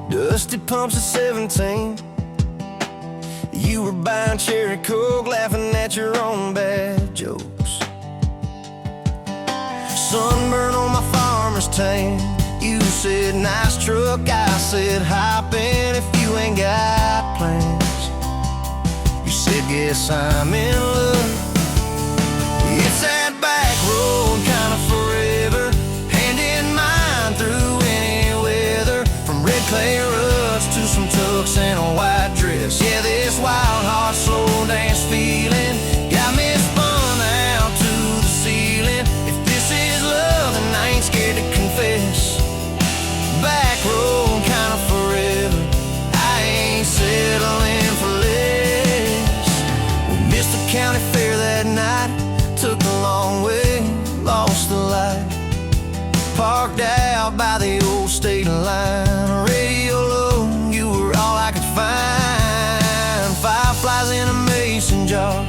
Dusty pumps at 17. You were buying cherry coke, laughing at your own bad jokes. Sunburn on my farmer's tan. You said nice truck, I said hop in if you ain't got plans. You said guess I'm in love. It's that back road kind of forever, hand in mind through any weather. From red clay ruts to some tux and a white dress. Yeah, this wild heart slow dance feeling got me spun out to the ceiling. If this is love, then I ain't scared to confess. Back road kind of forever, I ain't settling for less. We missed the county fair that night, took the long way, lost the light. Parked out by the old state line, radio low, you were all I could find. Fireflies in a mason jar,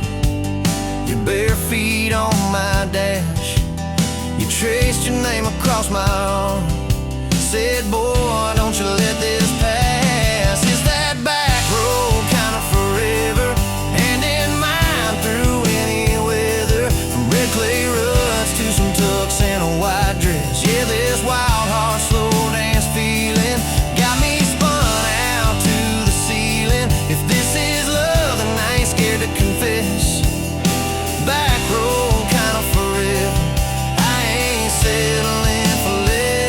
your bare feet on my dash. You traced your name across my arm, said, boy, don't you let this pass. Is that back road kind of forever, hand in mind through any weather. From red clay ruts to some tux and a white dress. Yeah, this wild heart slow dance feeling got me spun out to the ceiling. If this is love, then I ain't scared to confess. Back road kind of forever, I ain't settling for less.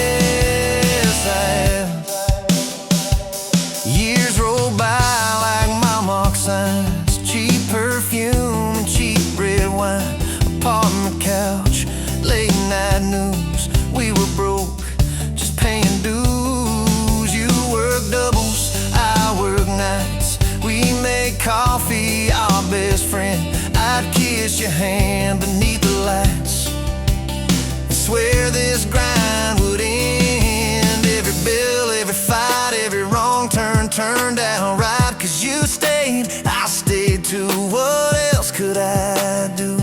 Years roll by like mile mark signs, cheap perfume and cheap red wine. Apart on the couch, late night news. We were broke, just paying dues. You work doubles, I work nights. We made coffee, our best friend. I'd kiss your hand beneath the lights, swear this grind would end. Every bill, every fight, every wrong turn turned out right. Cause you stayed, I stayed too. What else could I do?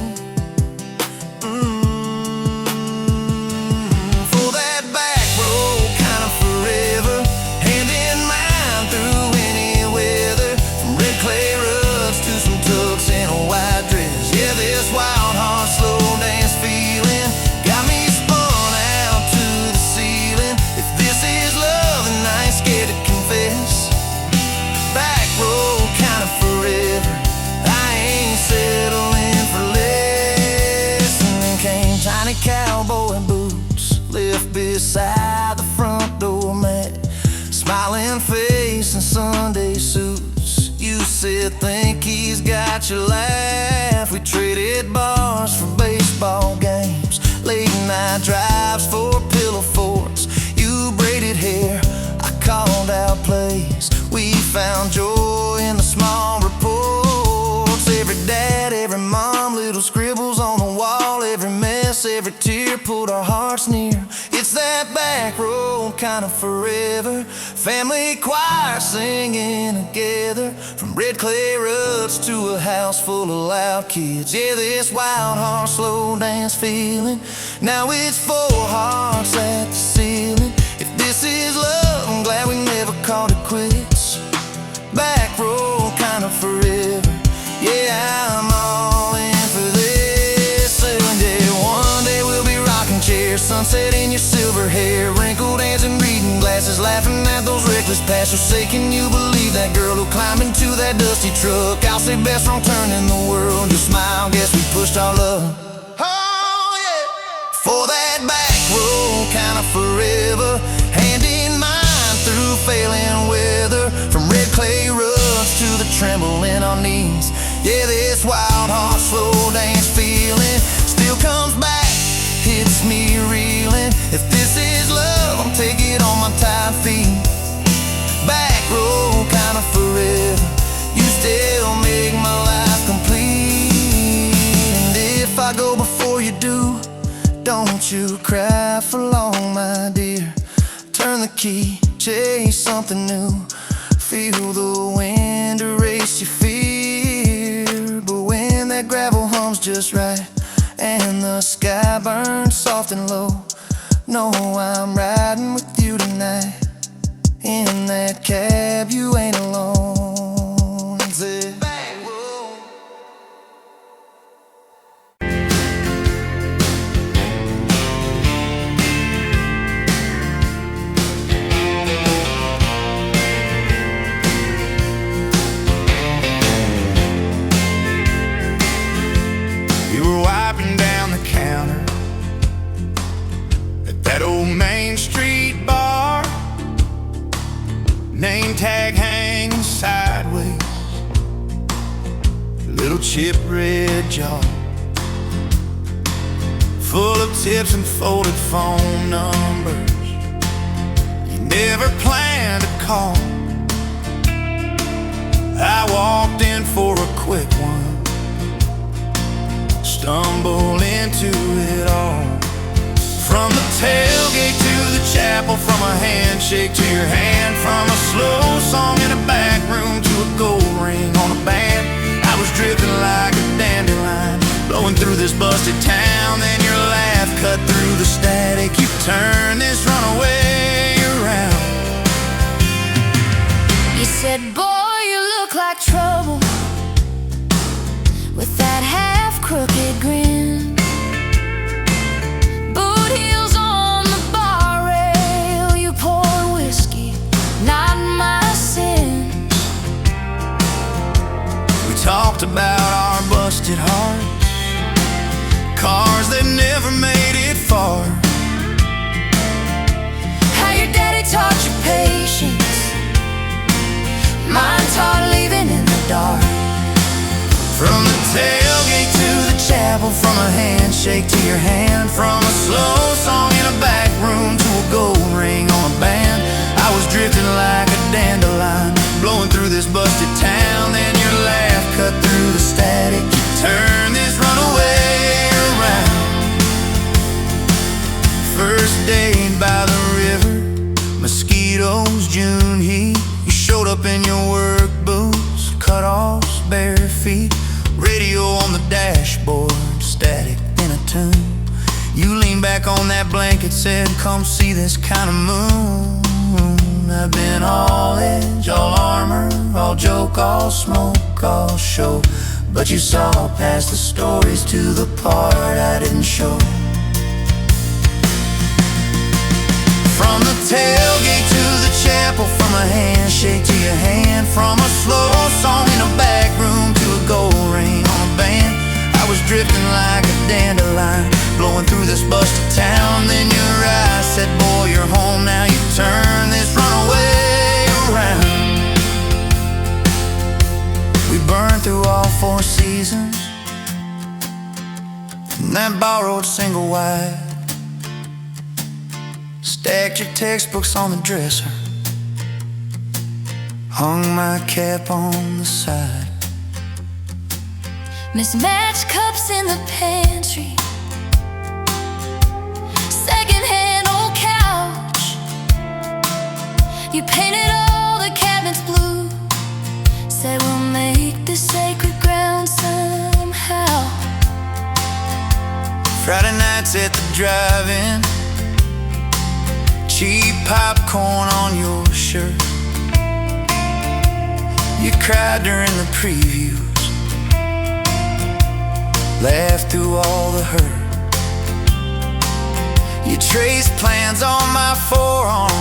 For that back road kind of forever, hand in mind through any weather. From red clay ruts to some tux and a white dress. Yeah, this wild heart slow dance feeling got me spun out to the ceiling. If this is love, then I ain't scared to confess. Back road kind of forever, I ain't settling for less. And then came tiny cowboy boots, left beside the front door mat. Smiling face and Sunday suits. You said think he's got your laugh. We traded bars for baseball games, late night drives for pillow forts. You braided hair, I called out plays. We found joy in the small reports. Every dad, every mom, little scribbles on the wall. Every mess, every tear pulled our hearts near. It's that back road kind of forever, family choir singing together. From red clay ruts to a house full of loud kids. Yeah, this wild heart slow dance feeling, now it's four hearts at the ceiling. If this is love, I'm glad we never called it quits. Back road kind of forever, yeah, I'm all in for this. And yeah, one day we'll be rocking chairs, sunset in your silver hair, wrinkled hands and reading glasses, laughing at those reckless past. So say, can you believe that girl who climbed into that dusty truck? I'll say best wrong turn in the world. You smile, guess we pushed our love. Oh yeah, for that back road kind of forever, hand in mind through failing weather. From red clay ruts to the tremble in our knees. Yeah, this wild heart slow dance feeling still comes back, hits me reeling. If this is love, I'll take it on my tired feet. Back road kind of forever, you still make my life complete. And if I go before you do, don't you cry for long, my dear. Turn the key, chase something new. Feel the wind erase your fear. But when that gravel hums just right and the sky burns soft and low, know I'm riding with you tonight in that that cab, you ain't alone. And said, back room. You were wiping down the counter at that old Main Street bar, name tag hanging sideways, little chip red jar full of tips and folded phone numbers you never planned to call. I walked in for a quick one, stumbled into it all. From the tailgate to the chapel, from a handshake to your hand, from a slow song in a back room to a gold ring on a band. I was drifting like a dandelion, blowing through this busted town. Then your laugh cut through the static. You turned this runaway around. You said, boy, you look like trouble, with that half-crooked grin, boot heels on the bar rail. You poured whiskey, not my sins. We talked about our busted hearts, cars that never made it far, How your daddy taught you patience, mine taught leaving in the dark. from the tailgate to the chapel, from a handshake to your hand, from a slow song in a back room to a gold ring on a band. I was drifting like a dandelion, blowing through this busted town. Then your laugh cut through the static. You turned this runaway around. First date by the river, mosquitoes, June heat. You showed up in your work boots, cut-offs, bare feet, radio on the dashboard, static in a tune. You leaned back on that blanket, said, come see this kind of moon. I've been all edge, all armor, all joke, all smoke, all show, but you saw past the stories to the part I didn't show. From the tailgate to the chapel, from a handshake to your hand, from a slow song in a back room to a gold ring on a band. I was drifting like a dandelion, blowing through this busted town. Then your eyes said, boy, you're home now. You turn this runaway around. We burned through all 4 seasons in that borrowed single wide. Stacked your textbooks on the dresser, hung my cap on the side. Mismatched cups in the pantry, secondhand old couch. You painted all the cabinets blue, said we'll make this sacred ground somehow. Friday nights at the drive-in, cheap popcorn on your shirt. You cried during the previews, laughed through all the hurt. You traced plans on my forearm,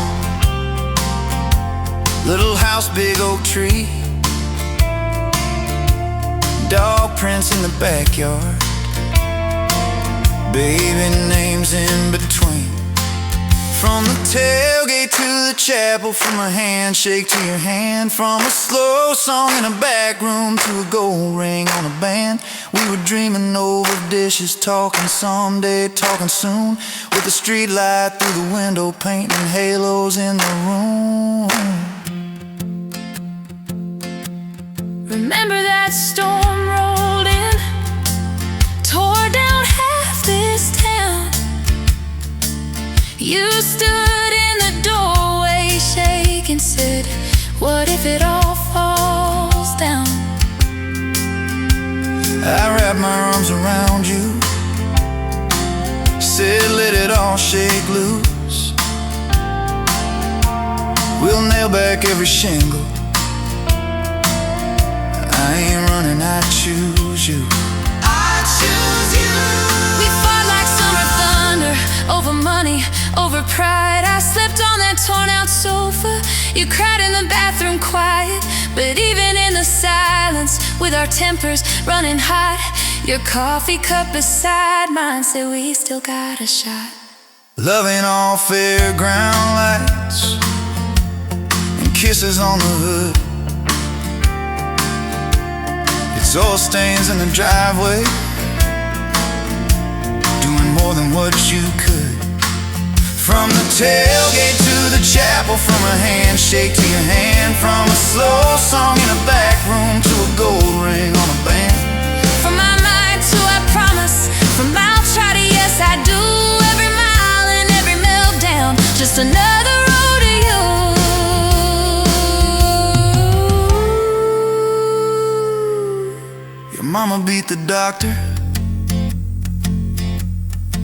little house, big oak tree, dog prints in the backyard, baby names in between. From the tailgate to the chapel, from a handshake to your hand, from a slow song in a back room to a gold ring on a band. We were dreaming over dishes, talking someday, talking soon, with the street light through the window, painting halos in the room. Remember that storm rolled in, tore down half this town. You stood in the doorway, shaking, said, what if it all falls down? I wrapped my arms around you, said let it all shake loose. We'll nail back every shingle. I ain't running, I choose you. I choose you. We fought like summer thunder, over money, over pride. I slept on that torn out sofa. You cried in the bathroom quiet. But even in the silence, with our tempers running hot, your coffee cup beside mine said we still got a shot. Loving all fairground lights and kisses on the hood. Exhaust stains in the driveway, doing more than what you could. From the tailgate to the chapel, from a handshake to your hand, from a slow song in a back room to a gold ring on a band. From my mind to I promise, from I'll try to yes I do. Every mile and every meltdown, just another rodeo. Your mama beat the doctor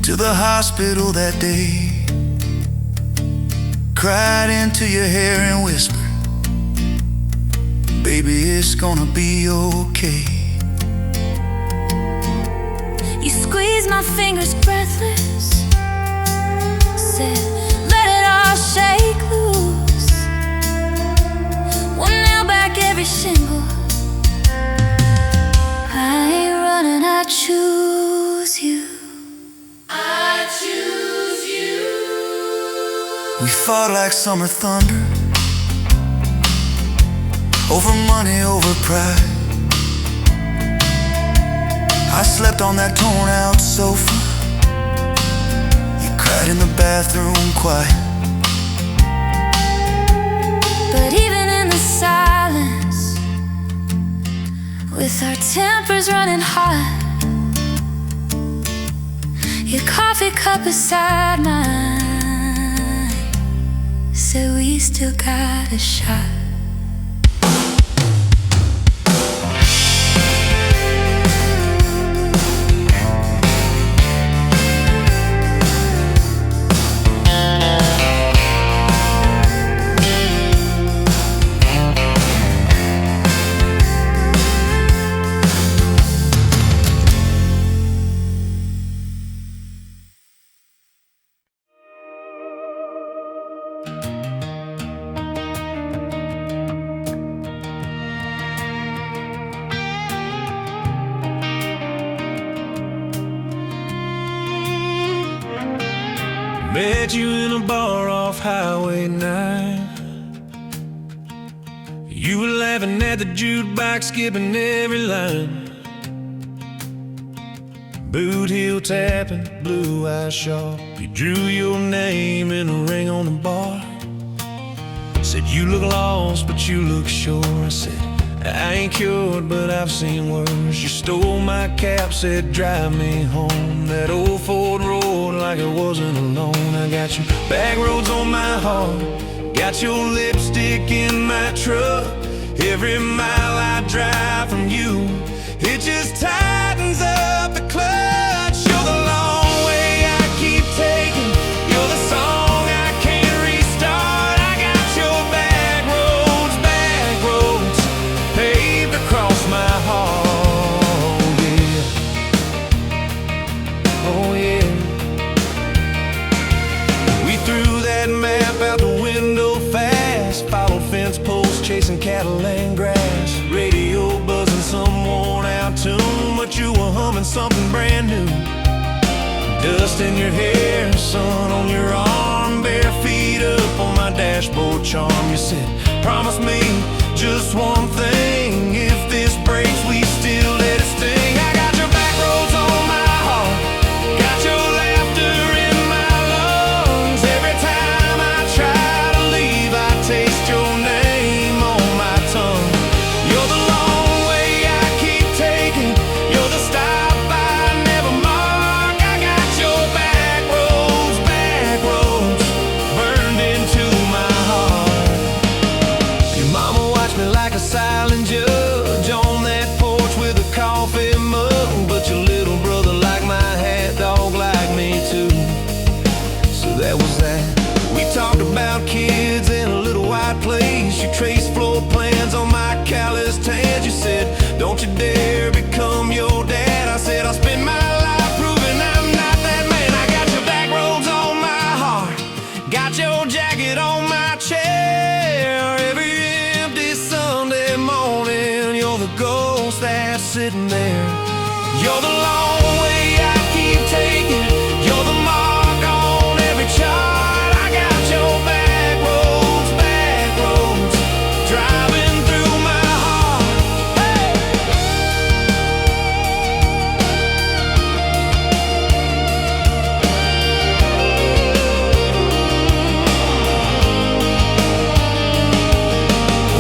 to the hospital that day, cried into your hair and whispered, baby, it's gonna be okay. You squeezed my fingers breathless, said, let it all shake loose. We'll nail back every shingle. I ain't running, I choose you. I choose you. We fought like summer thunder, over money, over pride. I slept on that torn out sofa. You cried in the bathroom quiet. But even in the silence, with our tempers running hot, your coffee cup beside mine said we still got a shot. Met you in a bar off Highway 9. You were laughing at the jukebox, skipping every line. Boot heel tapping, blue eyes sharp. You drew your name in a ring on the bar. Said you look lost, but you look sure. I said, I ain't cured, but I've seen worse. You stole my cap, said drive me home. That old Ford road like it wasn't alone. I got your back roads on my heart, got your lipstick in my truck. Every mile I drive from you, it just tightens up the clutch. You're the long way I keep taking, you're the song I can't restart. I got your back roads paved across my heart, yeah. Oh yeah. We threw that map out the window fast, followed fence posts, chasing cattle and grass. Radio buzzing some worn out tune, but you were humming something brand new. Dust in your hair, sun on your arm, bare feet up on my dashboard charm. You said, promise me just one thing, if this breaks we still let it sting. I got your back roads on my heart, got your laughter in my lungs. Every time I try to leave, I taste your name on my tongue. You're the long way I keep taking, you're the stop I never mark. I got your back roads burned into my heart. Your mama watched me like a silent sitting there. You're the long way I keep taking. You're the mark on every chart. I got your back roads, driving through my heart. Hey!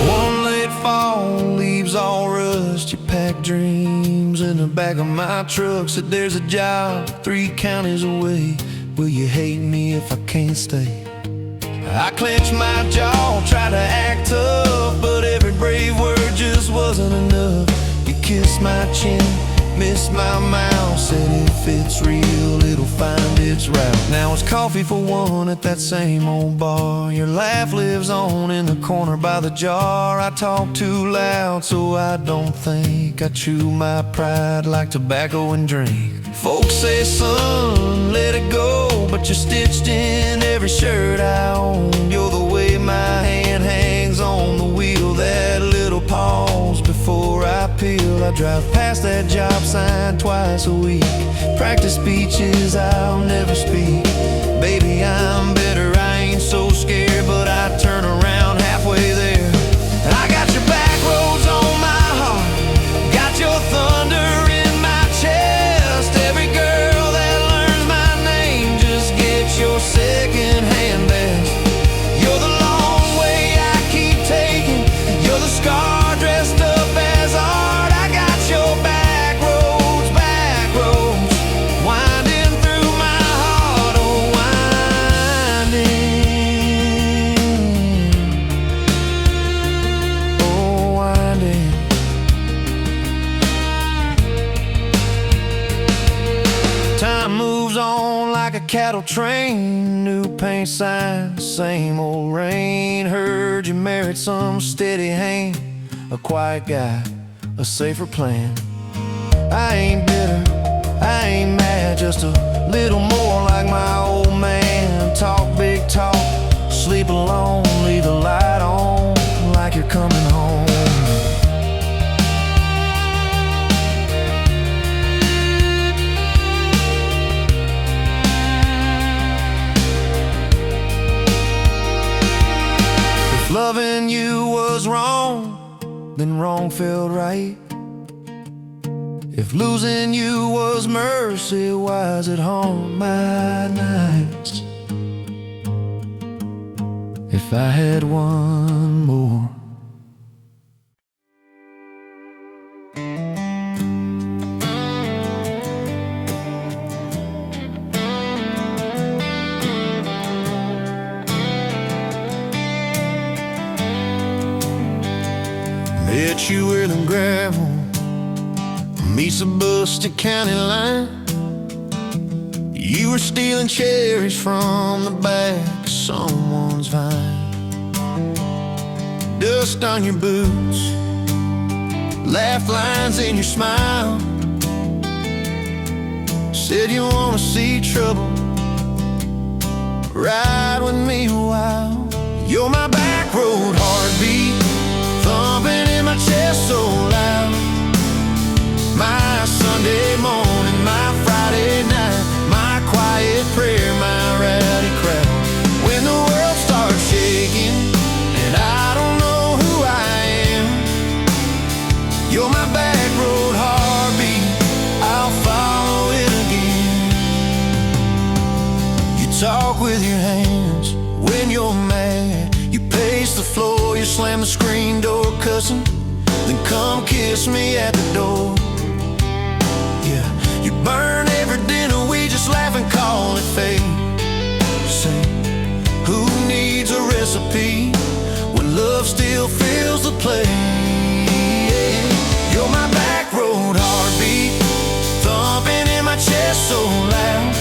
One late fall, leaves all rust. You pack dreams in the back of my truck. Said there's a job 3 counties away. Will you hate me if I can't stay? I clenched my jaw, tried to act tough, but every brave word just wasn't enough. You kissed my chin, missed my mouth, said if it's real, it'll find its route. Now it's coffee for one at that same old bar. Your laugh lives on in the corner by the jar. I talk too loud, so I don't think. I chew my pride like tobacco and drink. Folks say, son, let it go, but you're stitched in every shirt I own. You're the way my hand hangs on the wheel, that little pause before I peel. I drive past that job sign twice a week. Practice speeches I'll never speak. Baby, I'm better, I ain't so scared, but I turn around halfway there. And I got your back roads on my heart, got your thunder in my chest. Every girl that learns my name just gets your second-hand best. You're the long way I keep taking. You're the scar dressed up as art. I got your back roads, winding through my heart. Oh, winding. Time moves on like a cattle train. New paint signs, same old rain. Heard you married some steady hand, a quiet guy, a safer plan. I ain't bitter, I ain't mad, just a little more like my old man. Talk big talk, sleep alone, leave the light on like you're coming home. If loving you was wrong, then wrong felt right. If losing you was mercy, why does it haunt my nights? If I had one more. Met you in the gravel, meets a busted county line. You were stealing cherries from the back of someone's vine. Dust on your boots, laugh lines in your smile. Said you wanna see trouble, ride with me a while. You're my back road heartbeat, thumping in my chest so loud. My Sunday morning, my Friday night, my quiet prayer, my rowdy crowd. When the world starts shaking and I don't know who I am, you're my back road heartbeat, I'll follow it again. You talk with your hands when you're mad, you pace the floor, you slam the screen door cussing, then come kiss me at the door. Yeah, you burn every dinner, we just laugh and call it fate. Say, who needs a recipe when love still fills the plate? You're my back road heartbeat, thumping in my chest so loud.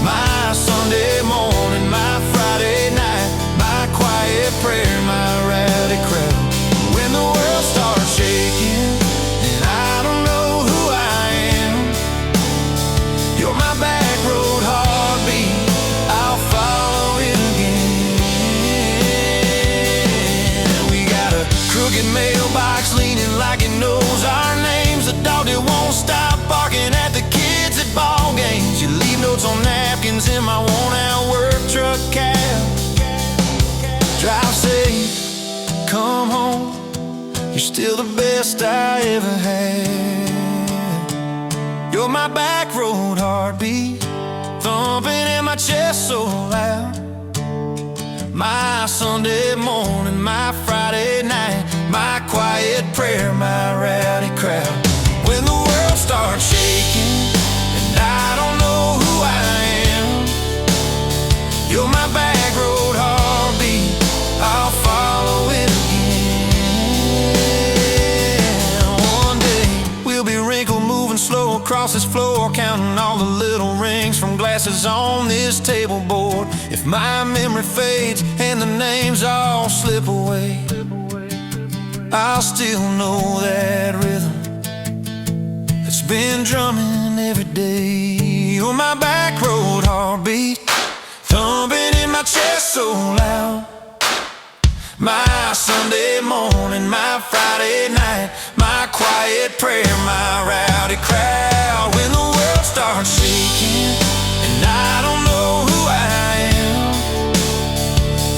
My Sunday morning, my Friday night, my quiet prayer, my rowdy crowd. When the world starts shaking and I don't know who I am, you're my back road heartbeat, I'll follow it again. We got a crooked mailbox leaning like it knows our names. The dog that won't stop barking at the kids at ball games. You leave notes on napkins in my worn-out work truck cab. Drive safe, come home. You're still the best I ever had. You're my back road heartbeat, thumping in my chest so loud. My Sunday morning, my Friday night, my quiet prayer, my rowdy crowd. When the world starts shaking and I don't know who I am, you're my back road heartbeat, I'll follow it again. One day we'll be wrinkled, moving slow across this floor, counting all the little rings from glasses on this table board. If my memory fades and the names all slip away, I'll still know that rhythm that's been drumming every day. You're my back road heartbeat, thumping in my chest so loud. My Sunday morning, my Friday night, my quiet prayer, my rowdy crowd. When the world starts shaking and I don't know who I am,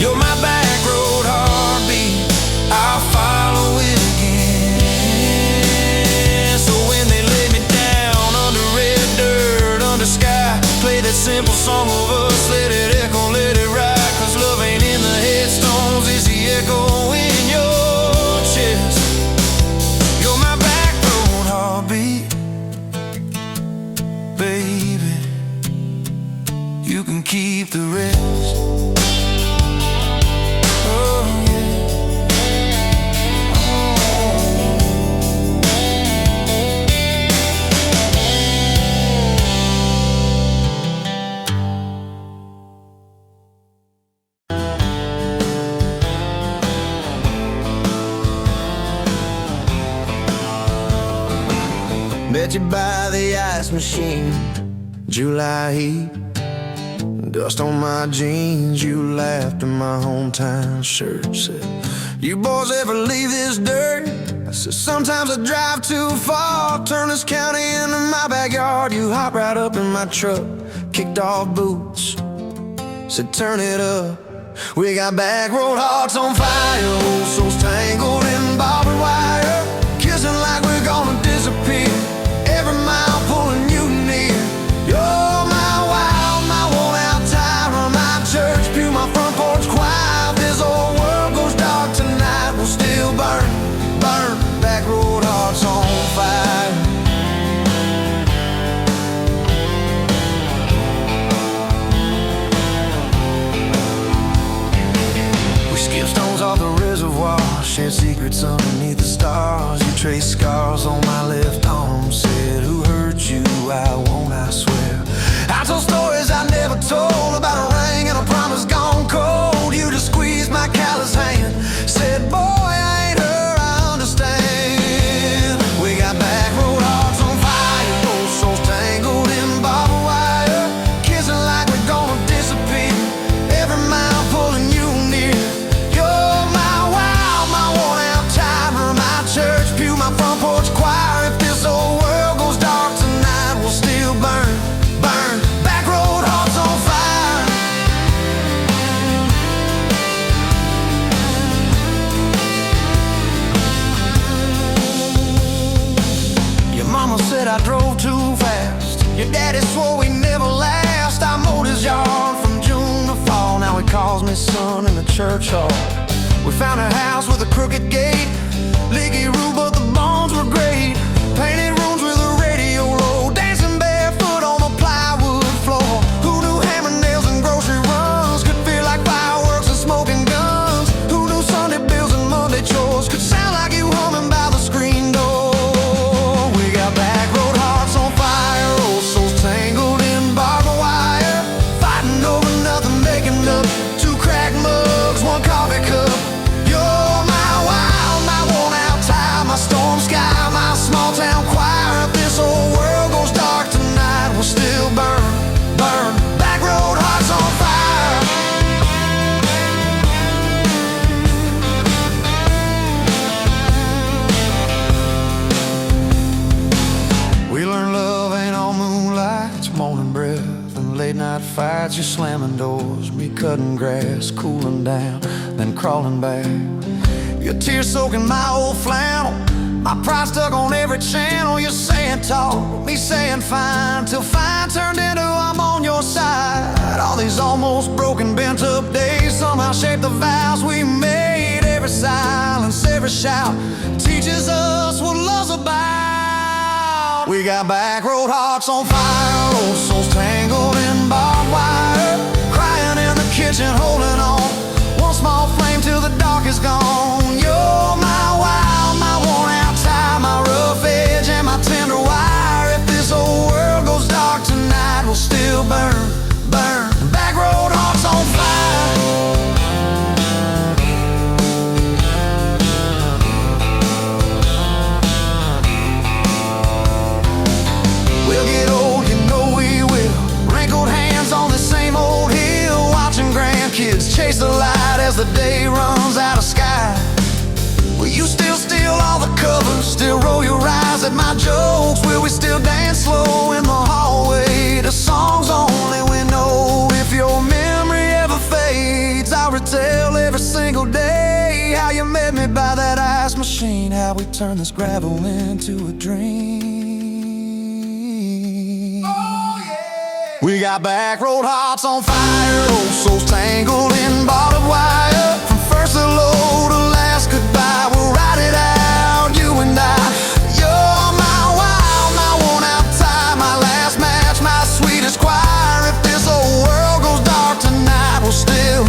you're my back road heartbeat, I'll follow it again. So when they lay me down under red dirt, under sky, play that simple song of us, let it echo, let it ride. Cause love ain't in the headstones, it's the echo in your chest. You're my back road heartbeat, baby, you can keep the rest. Oh yeah. Met you by the ice machine, July heat, dust on my jeans. You laughed in my hometown shirt, said, you boys ever leave this dirt? I said, sometimes I drive too far, turn this county into my backyard. You hop right up in my truck, kicked off boots, said turn it up. We got back road hearts on fire, old souls tangled in barbed wire, kissing like we're gonna disappear, every mile pulling you near. You're my wild, my worn-out tire, my church pew, my front porch choir. If this old world goes dark tonight, we'll still burn, burn, back road hearts on fire. We skip stones off the reservoir, shared secrets underneath the stars. You traced scars on my left arm, said, who hurt you? I won't, I swear. I told stories I never told about a ring and a promise gone cold. You just squeezed my callous hand, said, boy, I ain't her, I understand. We got back road hearts on fire, old souls tangled in barbed wire, kissing like we're gonna disappear, every mile pulling you near. You're my wild, my worn-out timer, my church pew, my front porch choir. If this old world goes dark tonight, we'll still burn, burn, back road hearts on fire. Your mama said I drove too fast, your daddy swore we never last. I mowed his yard from June to fall, now he calls me son in the church hall. We found a house with a crooked gate, leaky roof but the bones were great, painted rooms with a radio low, dancing barefoot on the plywood floor. Who knew hammer nails and grocery runs could feel like fireworks and smoking guns? Who knew Sunday bills and Monday chores could sound like you humming by the screen door? We got back road hearts on fire, old souls tangled in barbed wire, fighting over nothing, making up two cracked mugs, one coffee cup. You're my wild, my worn-out time, my fights, you're slamming doors, me cutting grass, cooling down, then crawling back. Your tears soaking my old flannel, my pride stuck on every channel. You're saying talk, me saying fine, till fine turned into I'm on your side. All these almost broken, bent up days somehow shaped the vows we made. Every silence, every shout teaches us what love's about. We got back road hearts on fire, old souls tangled in barbed wire, crying in the kitchen, holding on. One small flame till the dark is gone. You're my wild, my worn out tie, my rough edge and my tender wire. If this whole world goes dark tonight, we'll still burn, burn. Back road hearts on fire. We'll get old, you know we will. Wrinkled hands on the same old hill, watching grandkids chase the light as the day runs out of sky. Will you still steal all the covers, still roll your eyes at my jokes? Will we still dance slow in the hallway to songs only we know? If your memory ever fades, I'll retell every single day how you met me by that ice machine, how we turned this gravel into a dream. Oh, yeah. We got back road hearts on fire, old souls tangled in barbed wire. From first hello to last goodbye, we'll ride it out, you and I. You're my wild, my worn out tie, my last match, my sweetest choir. If this whole world goes dark tonight, we'll still.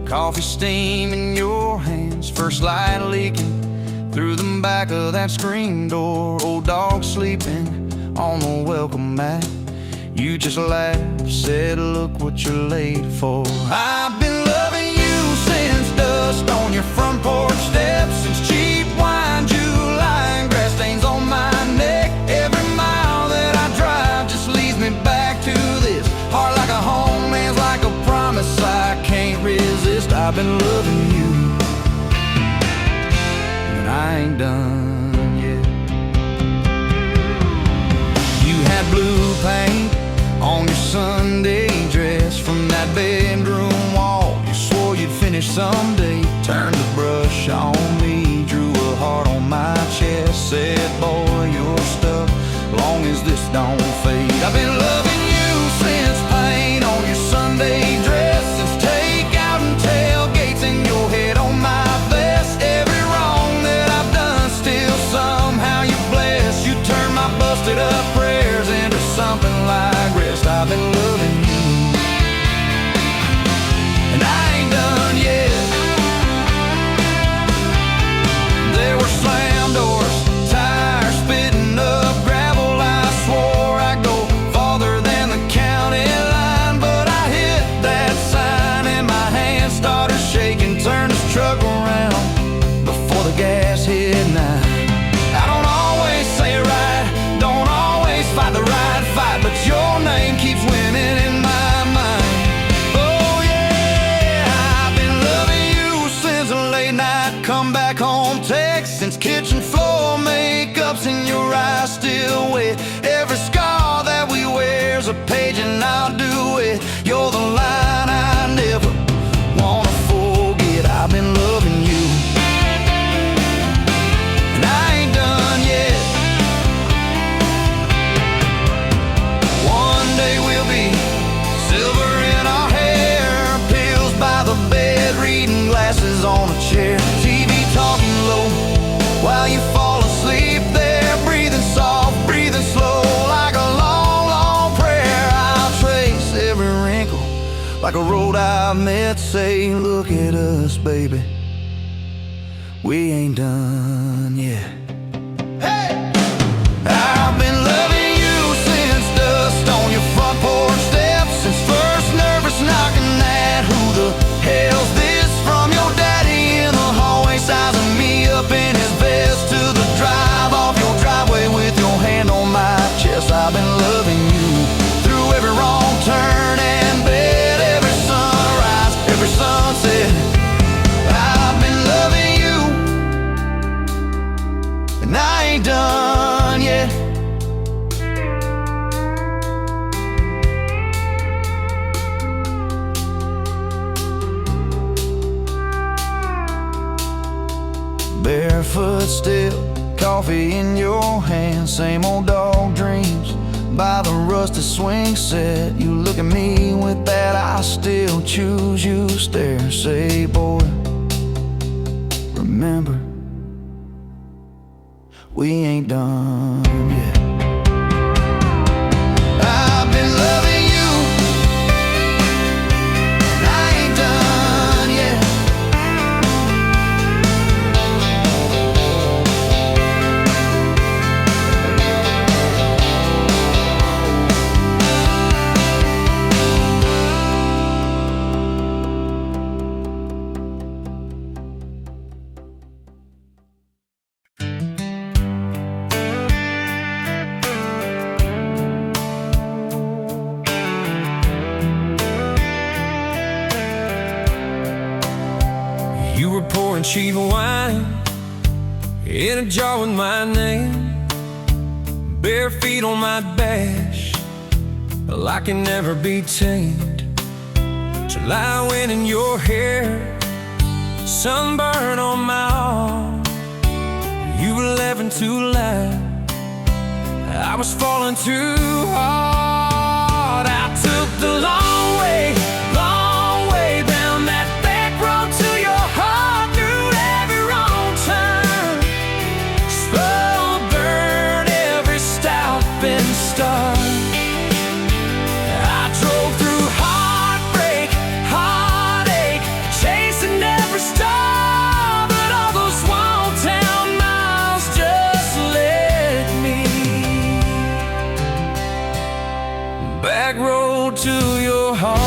Coffee steam in your hands, first light leaking through the back of that screen door. Old dog sleeping on the welcome mat. You just laughed, said look what you're late for. I've been loving you since dust on your front porch steps, since cheap wine, July, and grass stains on my neck. Every mile that I drive just leads me back to this. Heart like a home, hands like a promise I can't resist. I've been loving you, and I ain't done yet. You had blue paint on your Sunday dress from that bedroom wall. You swore you'd finish someday. Turned the brush on me, drew a heart on my chest, said, boy, you're stuck long as this don't fade. I've been loving you since paint on your Sunday dress, since takeout and tailgates in your head on my vest. Every wrong that I've done, still somehow you bless. You turn my busted up prayers into something like rest. I've been loving you, and I ain't done yet. There were slam doors, tires spitting up gravel. I swore I'd go farther than the county line, but I hit that sign and my hand started shaking. Turned this truck around before the gas hit 9. I don't always say it right, don't always fight the right fight, but your name keeps winning in my mind. Oh yeah, I've been loving you since a late night come back home text, since kitchen floor makeup's in your eyes still wet. Every scar that we wear's a page and I'll do it. You're the line I never wanna forget. I've been loving you, and I ain't done yet. One day we'll be silver in our hair, pills by the bed, reading glasses on a chair, TV talking low while you fall asleep there, breathing soft, breathing slow, like a long, long prayer. I'll trace every wrinkle like a road I've met. Say, look at us, baby, we ain't done yet. Hey! I've been loving you since dust on your front porch steps, since first nervous knocking at who the hell's this, from your daddy in the hallway sizing me up in his vest, to the drive off your driveway with your hand on my chest. barefoot still, coffee in your hand, same old dog dreams by the rusted swing set. You look at me with that I still choose you stare. Say boy, remember, we ain't done yet. I've been loving you, and I ain't done yet. Cheap wine in a jar with my name, bare feet on my bash, well, I can never be tamed. Till I went in your hair, sunburn on my arm. You were laughing too loud, I was falling too hard. I took the long way down that back road to your heart. I drove through heartbreak, heartache, chasing every star, but all those small town miles just led me back road to your heart.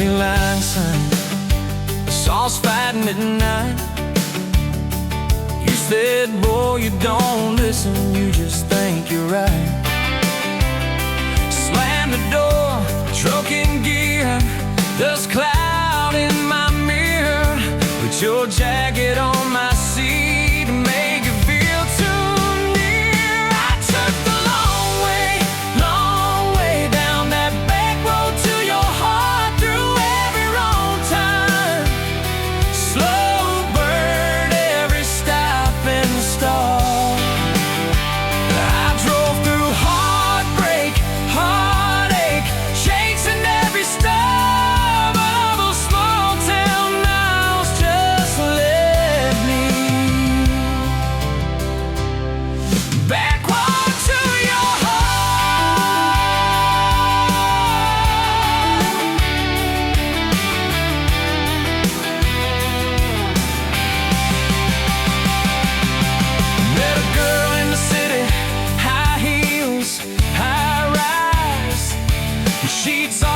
Line sign, Saul's fighting at night. You said, boy, you don't listen, you just think you're right. Slam the door, truck in gear, dust cloud in my mirror. Put your jacket on my seat and make it feel too near. I took the long way down that back road to your heart.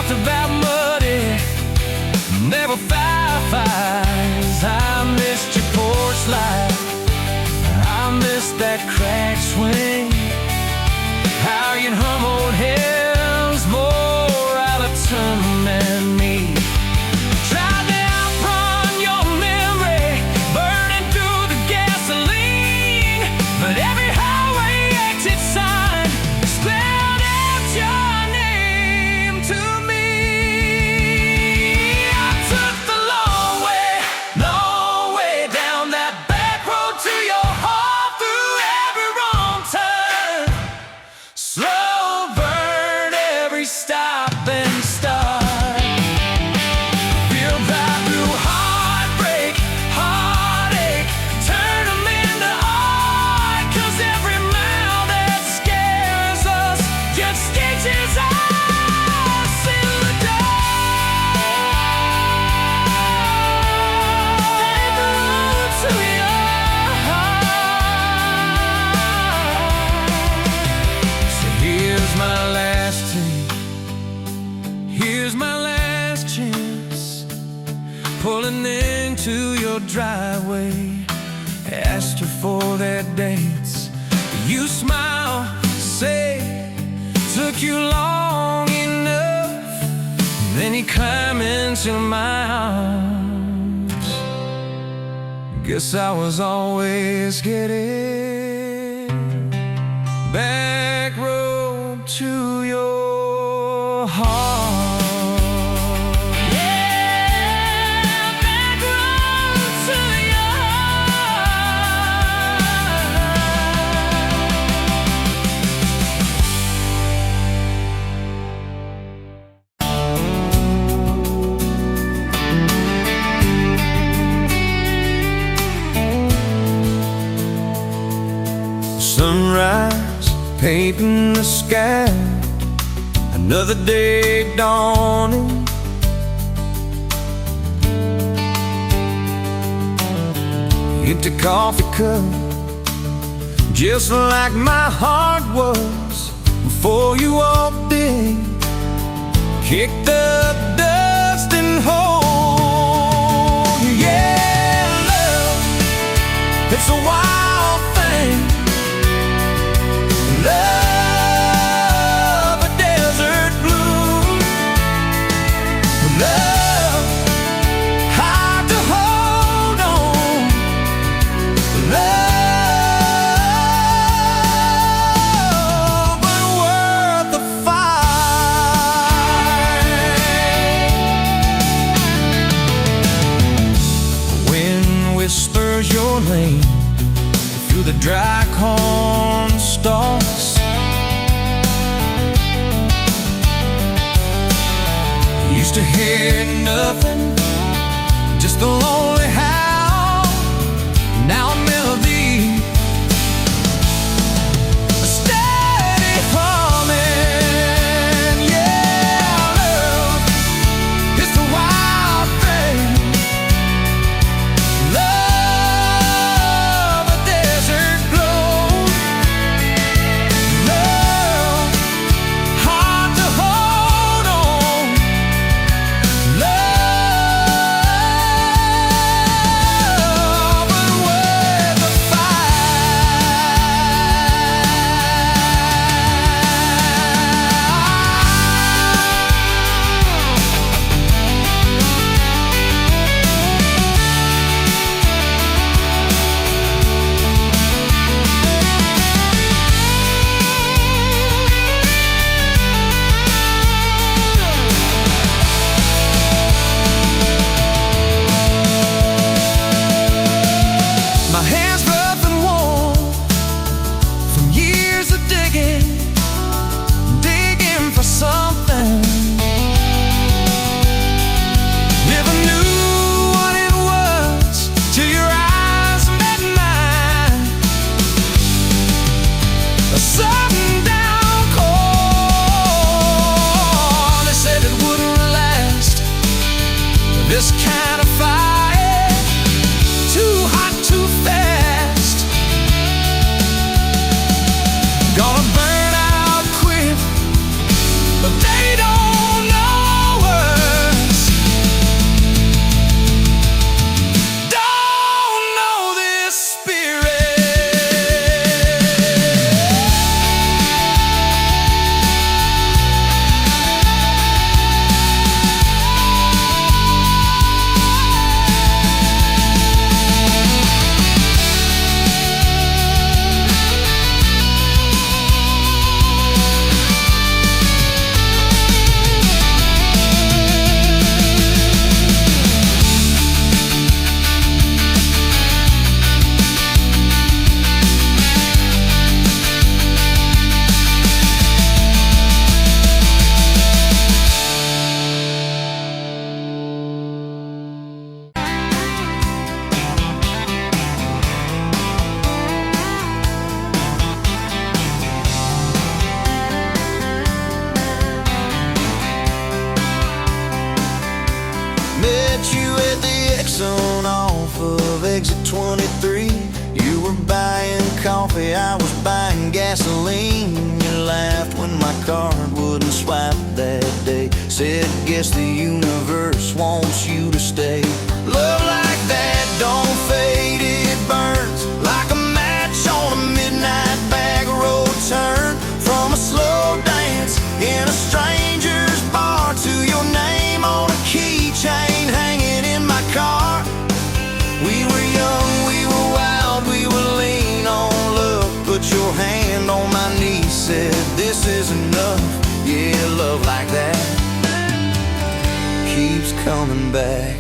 About muddy, never fireflies. I missed your porch light, I missed that cracked swing. How you'd hum old hymns more out of tune than me. Tried to outrun your memory, burning through the gasoline, but every highway exit sign spelled out your name to me. Pulling into your driveway, asked her for their dates. You smile, say, took you long enough. Then you climb into my arms. Guess I was always getting back road. to your heart. Sunrise, painting the sky, another day dawning. Empty coffee cup, just like my heart was before you walked in. Kick the dust and hold. Yeah, love, it's a wild thing. Love, a desert bloom. Love, hard to hold on. Love, but worth the fight. Wind whispers your name through the dry corn stalks. Used to hear nothing, just a lonely howl. Now a melody, a steady humming. Yeah, love, it's the wild thing. Love, a desert glow. Love, hard to hold on. Love, but worth the My hands rough and warm from years of digging for something. Never knew what it was till your eyes met mine. A sudden downpour, they said it wouldn't last. This kind of fire, too hot, too fast. Gonna burn out quick, but they don't know us. Don't know this Met you at the Exxon off of exit 23. You were buying coffee, I was buying gasoline. You laughed when my card wouldn't swipe that day. Said, guess the universe wants you to stay. Love like that don't fade, it burns like a match on a midnight back road turn. From a slow dance in a stranger's bar to your name on a keychain hanging in my car. We were young, we were wild, we were lean on love. Put your hand on my knee, said this is enough. coming back.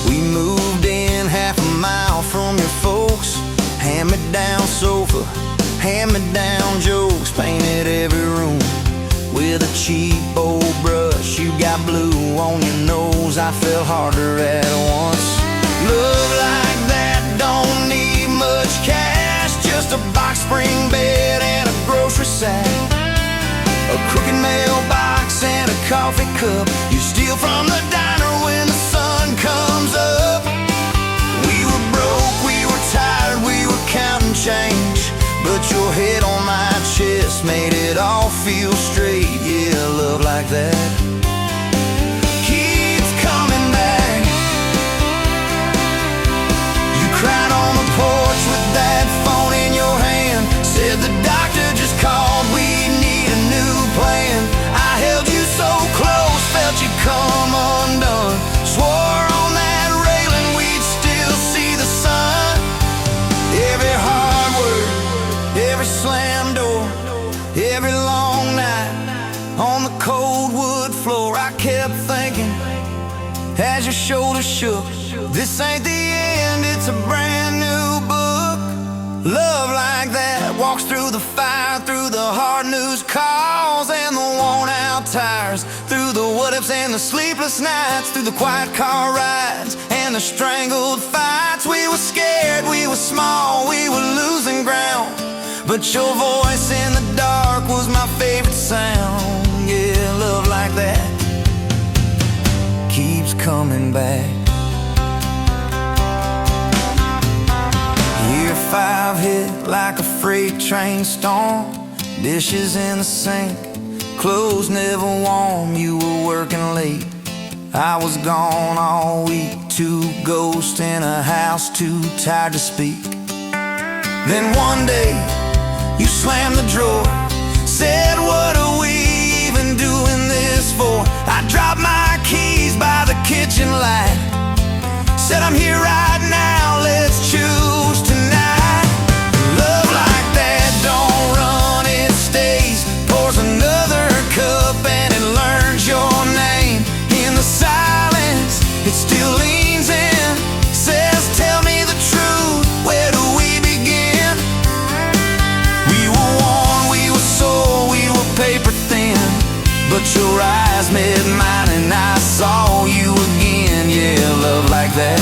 We moved in half a mile from your folks. Hand-me-down sofa, hand-me-down jokes. Painted every room with a cheap old brush. You got blue on your nose, I fell harder at once. Love like that don't need much cash, just a box spring bed and a grocery sack, a crooked mailbox and a coffee cup you steal from the diner when the sun comes up. We were broke, we were tired, we were counting change, but your head on my chest made it all feel straight. Yeah, love like that keeps coming back. You cried on the porch with that phone in your hand, said the doctor just called, we need a new plan. I held you so close, felt you come undone, swore on that railing we'd still see the sun. Every hard word, every slam door, every long night on the cold wood floor, I kept thinking as your shoulders shook, this ain't the end, it's a brand new book. Love like that walks through the fire, through the hard news calls and the worn out tires, through the what ifs and the sleepless nights, through the quiet car rides and the strangled fights. We were scared, we were small, we were losing ground, but your voice in the dark was my favorite sound. Yeah, love like that keeps coming back. Year 5 hit like a freight train storm, dishes in the sink, clothes never warm. You were working late, I was gone all week. 2 ghosts in a house, too tired to speak. Then one day you slammed the drawer, said what are we even doing this for? I dropped my keys by the kitchen light, said I'm here right now, let's choose tonight. Love like that don't run, it stays, pours another cup and it learns your name. In the silence it still leans in, says tell me the truth, where do we begin? We were worn, we were sore, we were paper thin, but your eyes met mine and I saw you again. Yeah, love like that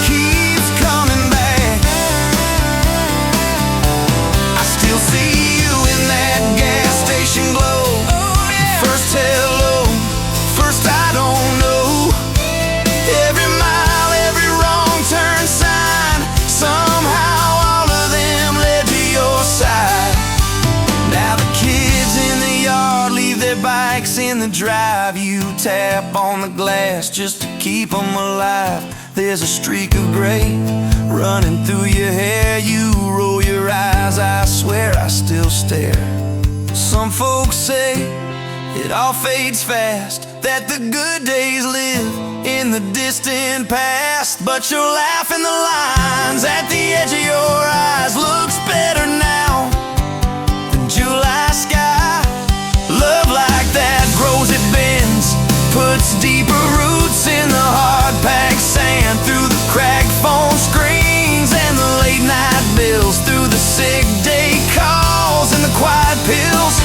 keeps coming back. I still see you in that gas station glow. First hello, first I don't know. Every mile, every wrong turn sign, somehow all of them led to your side. Now the kids in the yard leave their bikes in the drive. You tap on the glass just to keep them alive. There's a streak of gray running through your hair. You roll your eyes, I swear I still stare. Some folks say it all fades fast, that the good days live in the distant past, but your laugh in the lines at the edge of your eyes looks better now than July sky. Love like that grows, it bends, puts deeper roots in the hard-packed sand, through the cracked phone screens and the late-night bills, through the sick day calls and the quiet pills.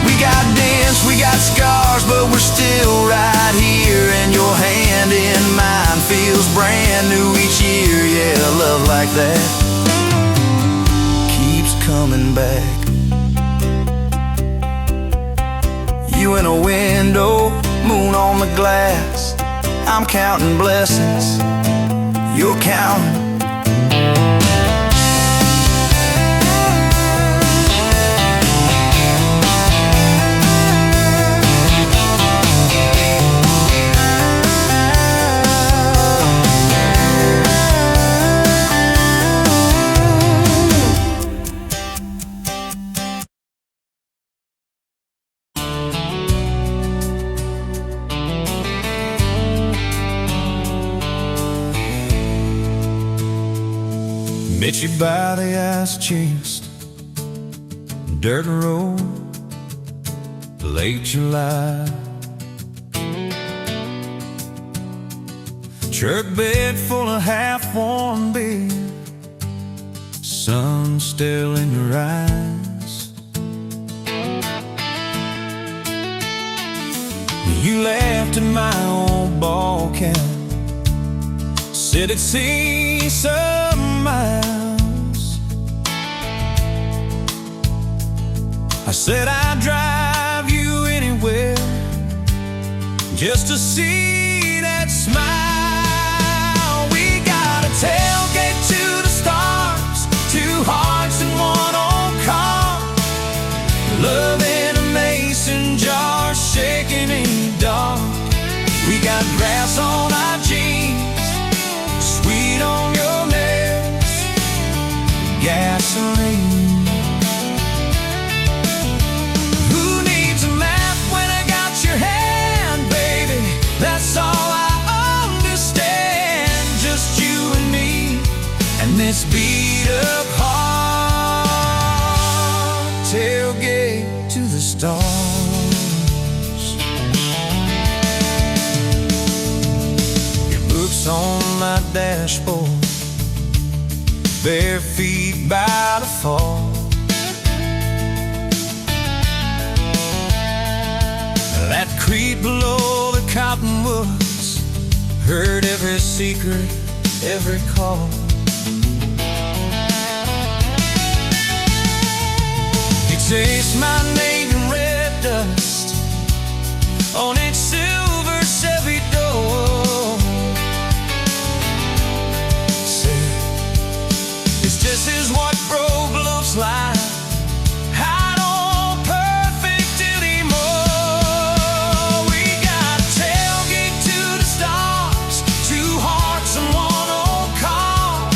We got dents, we got scars, but we're still right here, and your hand in mine feels brand new each year. Yeah, love like that keeps coming back. You in a window, moon on the glass, I'm counting blessings, you're counting. Met you by the ice chest, dirt road, late July. Church bed full of half-warm beer, sun still in your eyes. You laughed at my old ball cap, said it'd see some miles. I said I'd drive you anywhere just to see that smile. We got a tailgate to the stars, two hearts in one old car, love in a mason jar, shaking in the dark. We got grass on our jeans, sweet on your lips, gasoline. Who needs a map when I got your hand, baby? That's all I understand. Just you and me, and this beat up heart, tailgate to the stars. On my dashboard, bare feet by the fall. That creek below the cottonwoods, heard every secret, every call. He chased my name in red dust on its silver Chevy door. This is what broke looks like. I don't perfect anymore. We got a tailgate to the stars, two hearts in one old car,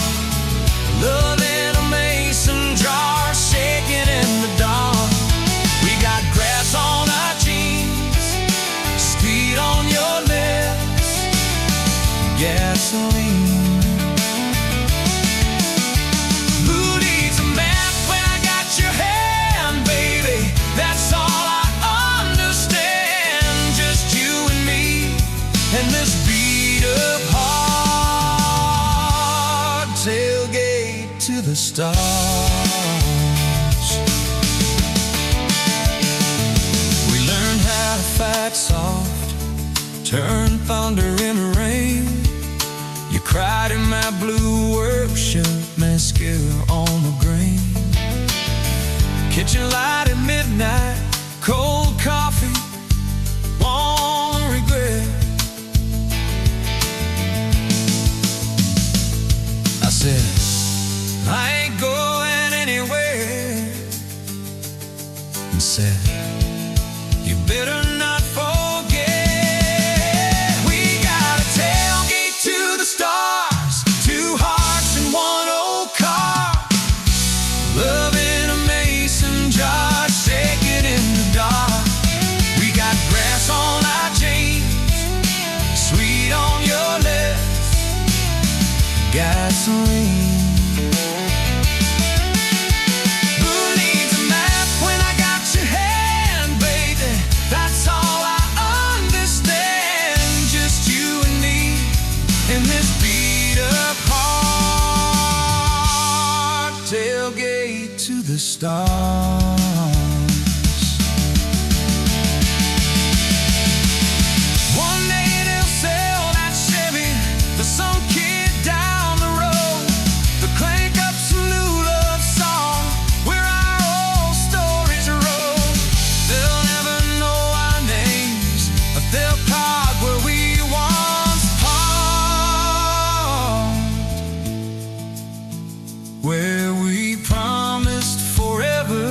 love in a mason jar, shaking in the dark. We got grass on our jeans, speed on your lips, gasoline. That's all I understand. Just you and me, and this beat up heart, tailgate to the stars. We learned how to fight soft, turn thunder into rain. You cried in my blue work shirt, mascara on the grain. Kitchen light at midnight, cold coffee, won't regret. I said, I ain't going anywhere. And said, you better not forget. We got a tailgate to the stars, two hearts in one old car, love in a mason jar, shaking in the dark. We got grass on our jeans, sweet on your lips, gasoline. Who needs a map when I got your hand, baby? That's all I understand. Just you and me in this beat up heart, tailgate to the stars. One day they'll sell that Chevy to some kid down the road, to crank up some new love song where our old stories roll. They'll never know our names, but they'll park where we once parked, where we promised forever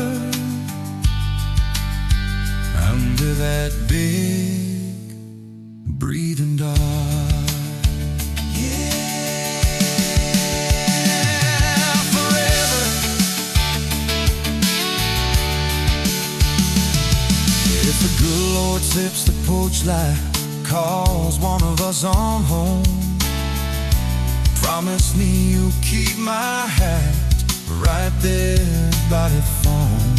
under that big breathing dog. Yeah, forever. If the good Lord sips the porch light, calls one of us on home, promise me you'll keep my hat right there by the phone.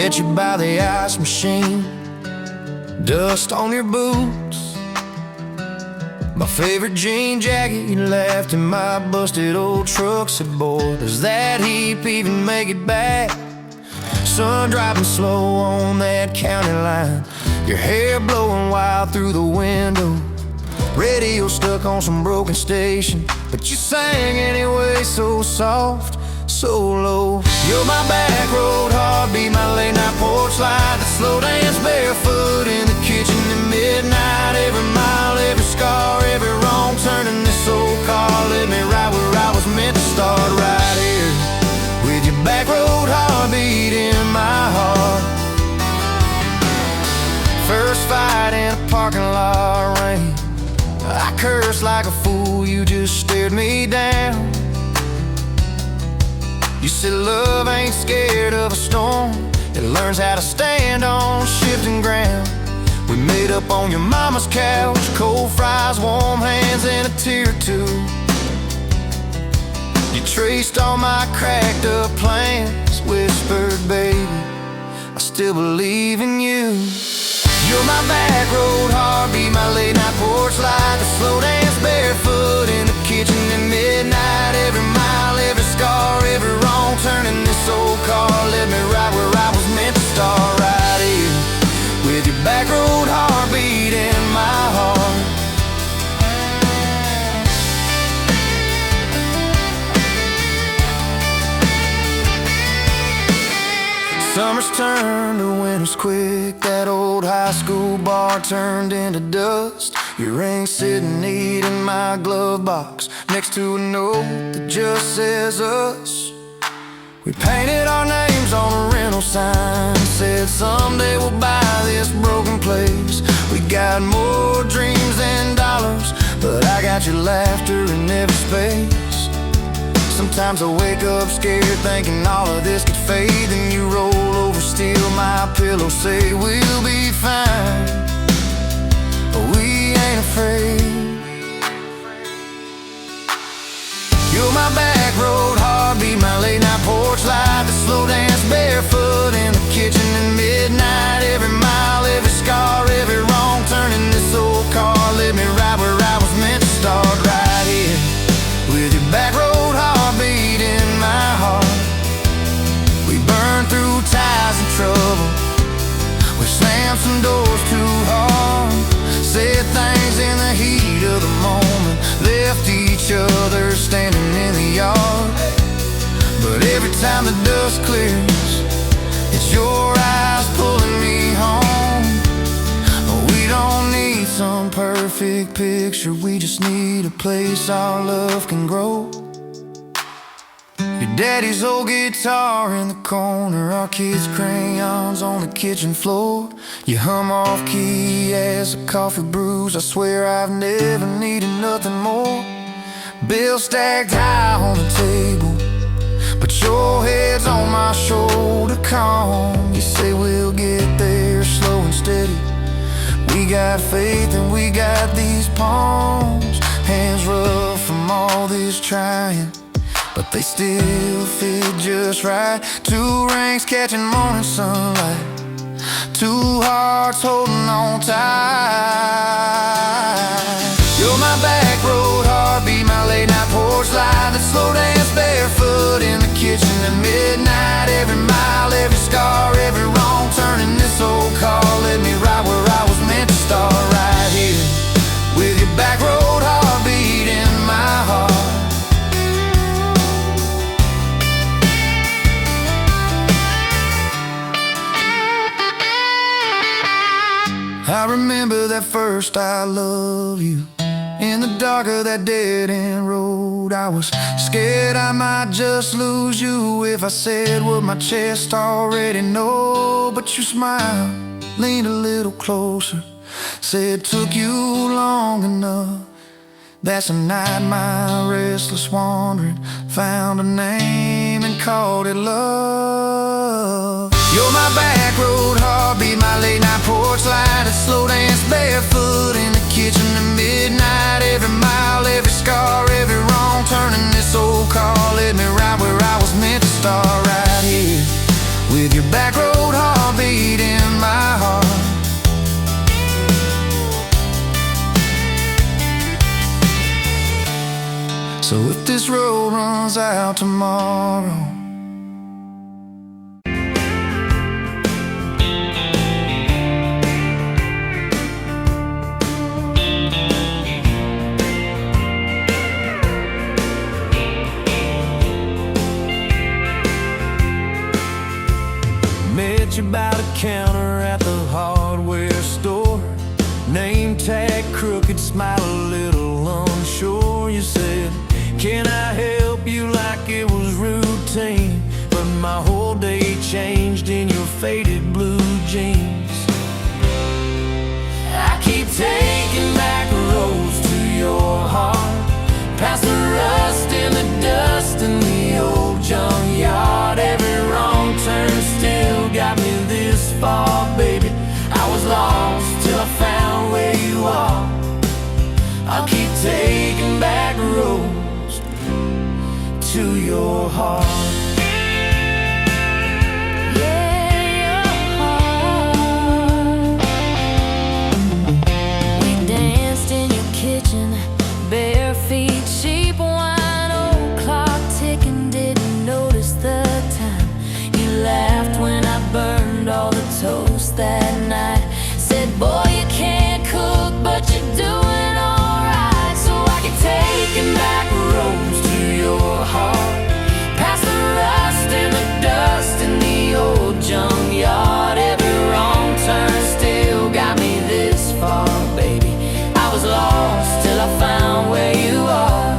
met you by the ice machine, dust on your boots, my favorite jean jacket you left in my busted old truck. Said, boy, does that heap even make it back? Sun driving slow on that county line, your hair blowing wild through the window, radio stuck on some broken station, but you sang anyway, so soft, so low. You're my back road heartbeat, my late night porch light, the slow dance barefoot in the kitchen at midnight. Every mile, every scar, every wrong turn in this old car led me right where I was meant to start, right here with your back road heartbeat in my heart. First fight in a parking lot rain, I cursed like a fool, you just stared me down. You said love ain't scared of a storm, it learns how to stand on shifting ground. We made up on your mama's couch, cold fries, warm hands, and a tear or two. You traced all my cracked up plans, whispered, baby, I still believe in you. You're my back road heartbeat, my late night porch light, the slow dance barefoot in the kitchen at midnight. Every mile, every scar, every wrong turn in this old car led me right where I was meant to start, right here with your back road heartbeat in my heart. Summers turned to winters quick, that old high school bar turned into dust. Your ring sitting neat in my glove box, next to a note that just says us. We painted our names on a rental sign, said someday we'll buy this broken place. We got more dreams than dollars, but I got your laughter in every space. Sometimes I wake up scared thinking all of this could fade, then you roll over, steal my pillow, say we'll be fine, but we ain't afraid. You're my back road heartbeat, my late night porch light, the slow dance barefoot in the kitchen at midnight. Every mile, every scar, every wrong turn in this old car led me right where I was meant to start, right here with your back road heartbeat in my heart. We burned through ties and trouble, we slammed some doors too hard, said things in the heat of the moment, left each other standing in the yard. But every time the dust clears, it's your eyes pulling me home. We don't need some perfect picture, we just need a place our love can grow. Your daddy's old guitar in the corner, our kids' crayons on the kitchen floor. You hum off key as the coffee brews, I swear I've never needed nothing more. Bills stacked high on the table, but your head's on my shoulder, calm. You say we'll get there slow and steady. We got faith and we got these palms, hands rough from all this trying, but they still fit just right. Two rings catching morning sunlight, two hearts holding on tight. You're my back road heartbeat, my late night porch light, that slow dance barefoot in the kitchen at midnight. Every mile, every scar, every wrong turn in this old car led me right where I was meant to start, right here with your back road heartbeat in my heart. I remember that first I love you, in the dark of that dead-end road. I was scared I might just lose you if I said what my chest already know. But you smiled, leaned a little closer, said took you long enough. That's a night my restless wandering found a name and called it love. You're my back road heartbeat, my late night porch light, a slow dance barefoot in the kitchen at midnight. Every mile, every scar, every wrong turn in this old car led me right where I was meant to start, right here with your back road heart. So if this road runs out tomorrow, met you by the counter at the hardware store. Name tag crooked, smile a little unsure. You said, can I help you, like it was routine? But my whole day changed in your faded blue jeans. I keep taking back roads to your heart, past the rust and the dust in the old junkyard. Every wrong turn still got me this far, baby. I was lost till I found where you are. I'll keep taking back roads to your heart. Bare feet, cheap wine, old clock ticking, didn't notice the time. You laughed when I burned all the toast that night. Said, boy, you can't cook, but you're doing alright. So I keep taking back roads to your heart, past the rust and the dust in the old junkyard. Every wrong turn still got me this far, baby. I was lost till I found where you are.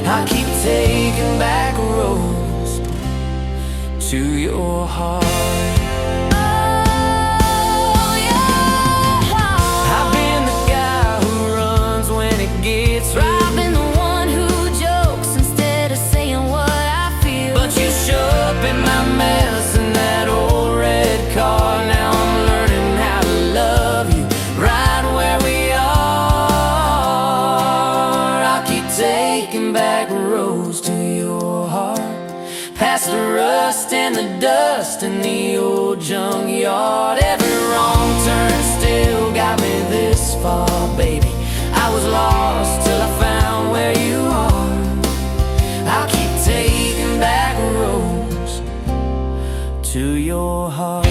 I keep taking back roads to your heart. Oh, your heart. I've been the guy who runs when it gets real. I've been the one who jokes instead of saying what I feel. But you show up in my mess in that old red car. Now I'm learning how to love you right where we are. Taking back roads to your heart, past the rust and the dust in the old junkyard. Every wrong turn still got me this far, baby. I was lost till I found where you are. I'll keep taking back roads to your heart.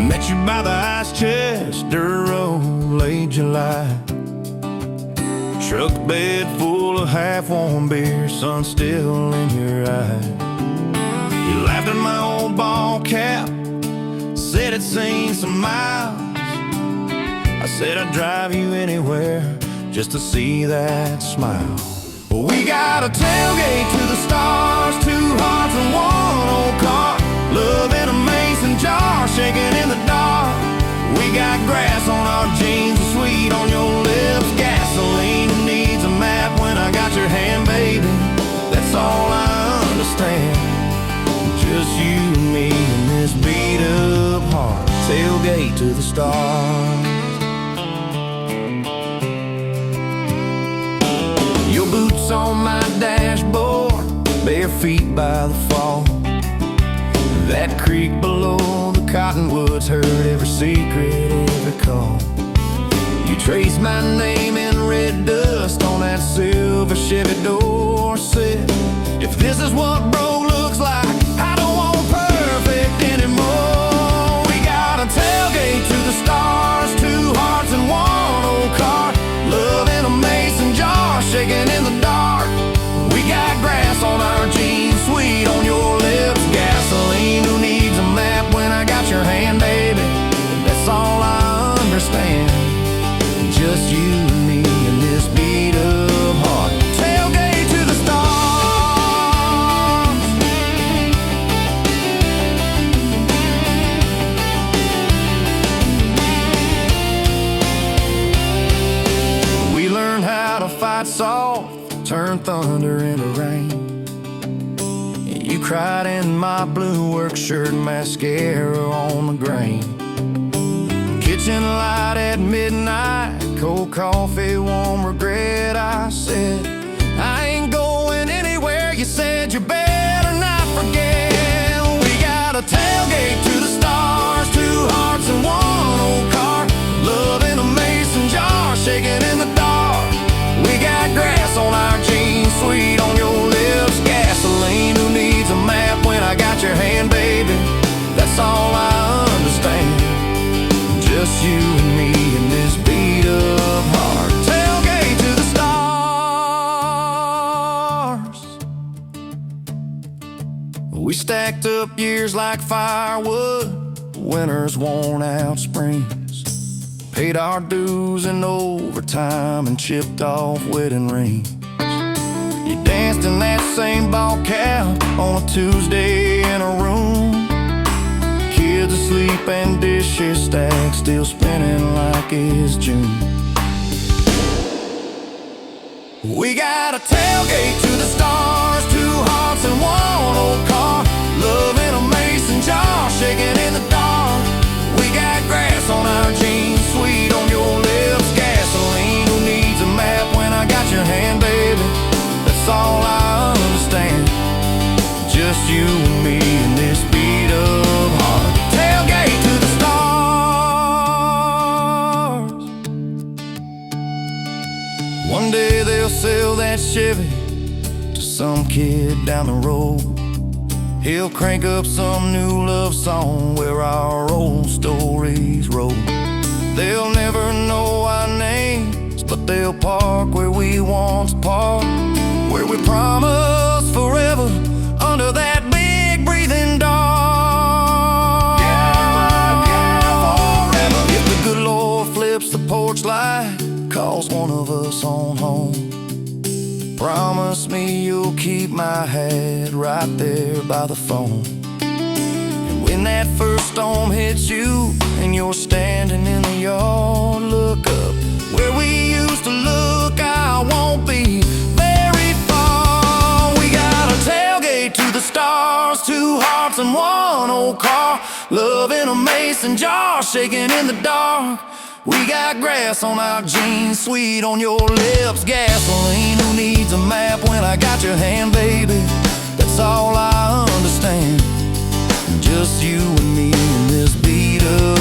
Met you by the ice chest, dirt road, late July. Truck bed full of half-warm beer, sun still in your eye. You laughed at my old ball cap, said it's seen some miles. I said I'd drive you anywhere just to see that smile. Well, we got a tailgate to the stars, 2 hearts and 1 old car. Love in a mason jar, shaking in the dark. We got grass on our jeans, and sweet on your lips. Gasoline who needs a map when I got your hand, baby. That's all I understand. Just you and me and this beat up heart. Tailgate to the stars. Your boots on my dashboard, bare feet by the fall. That creek below the cottonwoods heard every secret, every call. You traced my name in red dust on that silver Chevy Dorset. If this is what bro looks like, I don't want perfect anymore. We got a tailgate to the stars, 2 hearts and 1 old car. Love in a mason jar, shaking in the dark. We got grass on our jeans, sweet on your lips. Gasoline who needs a map when I got your hand, baby. That's all I understand. Just you and me and this beat up heart. Tailgate to the stars. We learned how to fight soft, turn thunder into rain. You cried in my blue work shirt, mascara on the grain. Kitchen light at midnight, cold coffee, warm regret. I said, I ain't going anywhere. You said you better not forget. We got a tailgate to the stars, 2 hearts and 1 old car. Love in a mason jar, shaking in the dark. We got grass on our jeans, sweet on your lips, gasoline. Who needs a map when I got your hand, baby? That's all I understand. Just you and me in this beat up heart. Tailgate to the stars. We stacked up years like firewood, winters worn out springs. Paid our dues in overtime and chipped off wedding rings. You danced in that same ball cap on a Tuesday in a room. Kids asleep and dishes stacked, still spinning like it's June. We got a tailgate to the stars, 2 hearts and 1 old car. Love in a mason jar, shaking in the dark. We got grass on our jeans, sweet on your lips, gasoline. Who needs a map when I got your hand, baby? That's all I understand. Just you and me in this beat up heart. Tailgate to the stars. One day they'll sell that Chevy to some kid down the road. He'll crank up some new love song where our old stories roll. They'll never know our names, but they'll park where we once parked, where we promised forever under that big breathing dog. Yeah, forever. If the good Lord flips the porch light, calls one of us on home, promise me you'll keep my hat right there by the phone. And when that first storm hits you and you're standing in the yard, look up where we used to look. I won't be very far. We got a tailgate to the stars, 2 hearts and 1 old car. Love in a mason jar, shaking in the dark. We got grass on our jeans, sweet on your lips, gasoline. Who needs a map when I got your hand, baby? That's all I understand. Just you and me in this beat up